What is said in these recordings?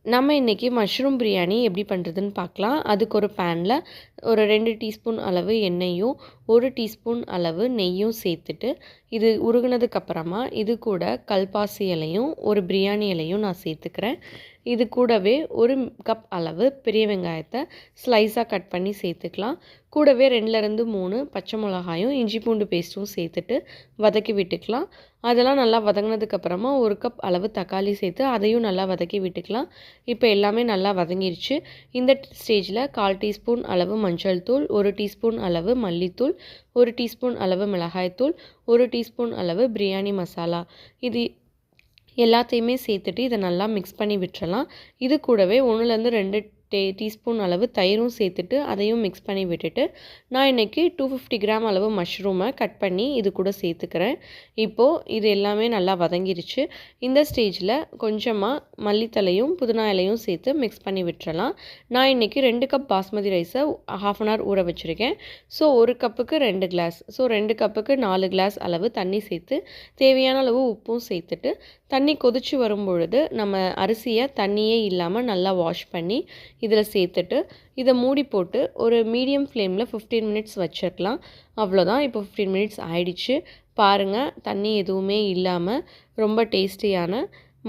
நம்ம இன்றைக்கி மஷ்ரூம் பிரியாணி எப்படி பண்ணுறதுன்னு பார்க்கலாம். அதுக்கு ஒரு பேனில் ஒரு 2 டீஸ்பூன் அளவு எண்ணெயும் 1 டீஸ்பூன் அளவு நெய்யும் சேர்த்துட்டு, இது உருகுனதுக்கப்புறமா இது கூட கல்பாசி இலையும் ஒரு பிரியாணி இலையும் நான் சேர்த்துக்கிறேன். இது கூடவே 1 கப் அளவு பெரிய வெங்காயத்தை ஸ்லைஸாக கட் பண்ணி சேர்த்துக்கலாம். கூடவே 2லேருந்து 3 பச்சை மிளகாயும் இஞ்சி பூண்டு பேஸ்ட்டும் சேர்த்துட்டு வதக்கி விட்டுக்கலாம். அதெல்லாம் நல்லா வதங்கினதுக்கப்புறமா 1 கப் அளவு தக்காளி சேர்த்து அதையும் நல்லா வதக்கி விட்டுக்கலாம். இப்போ எல்லாமே நல்லா வதங்கிருச்சு. இந்த ஸ்டேஜில் 1/4 டீஸ்பூன் அளவு மஞ்சள் தூள், 1 டீஸ்பூன் அளவு மல்லித்தூள், 1 டீஸ்பூன் அளவு மிளகாய்த்தூள், 1 டீஸ்பூன் அளவு பிரியாணி மசாலா இது எல்லாத்தையுமே சேர்த்துட்டு இதை நல்லா மிக்ஸ் பண்ணி விட்டுறலாம். இது கூடவே 1லேருந்து 2 டீஸ்பூன் அளவு தயிரும் சேர்த்துட்டு அதையும் மிக்ஸ் பண்ணி விட்டுட்டு, நான் இன்றைக்கி 250 கிராம் அளவு மஷ்ரூமை கட் பண்ணி இது கூட சேர்த்துக்கிறேன். இப்போது இது எல்லாமே நல்லா வதங்கிருச்சு. இந்த ஸ்டேஜில் கொஞ்சமாக மல்லித்தலையும் புதினா இலையும் சேர்த்து மிக்ஸ் பண்ணி விட்டுறலாம். நான் இன்றைக்கி 2 கப் பாஸ்மதி ரைஸை 1/2 அன் ஹவர் ஊற வச்சுருக்கேன். ஸோ 1 கப்புக்கு 2 கிளாஸ், ஸோ 2 கப்புக்கு 4 கிளாஸ் அளவு தண்ணி சேர்த்து தேவையான அளவு உப்பும் சேர்த்துட்டு, தண்ணி கொதித்து வரும்பொழுது நம்ம அரிசியை தண்ணியே இல்லாமல் நல்லா வாஷ் பண்ணி இதில் சேர்த்துட்டு இதை மூடி போட்டு ஒரு மீடியம் ஃப்ளேமில் 15 மினிட்ஸ் வச்சிடலாம். அவ்வளோதான். இப்போ 15 மினிட்ஸ் ஆயிடுச்சு. பாருங்கள், தண்ணி எதுவுமே இல்லாமல் ரொம்ப டேஸ்டியான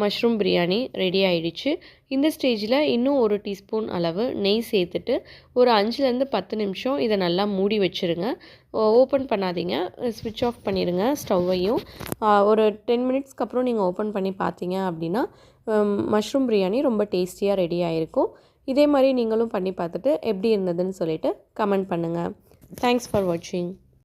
மஷ்ரூம் பிரியாணி ரெடி ஆயிடுச்சு. இந்த ஸ்டேஜில் இன்னும் 1 டீஸ்பூன் அளவு நெய் சேர்த்துட்டு ஒரு 5லேருந்து 10 நிமிஷம் இதை நல்லா மூடி வச்சுருங்க. ஓப்பன் பண்ணாதீங்க, ஸ்விட்ச் ஆஃப் பண்ணிடுங்க ஸ்டவ்வையும். ஒரு 10 மினிட்ஸ்க்கு அப்புறம் நீங்கள் ஓப்பன் பண்ணி பார்த்தீங்க அப்படின்னா மஷ்ரூம் பிரியாணி ரொம்ப டேஸ்டியாக ரெடி ஆகிருக்கும். இதே மாதிரி நீங்களும் பண்ணி பார்த்துட்டு எப்படி இருந்ததுன்னு சொல்லிவிட்டு கமெண்ட் பண்ணுங்கள். தேங்க்ஸ் ஃபார் வாட்சிங்.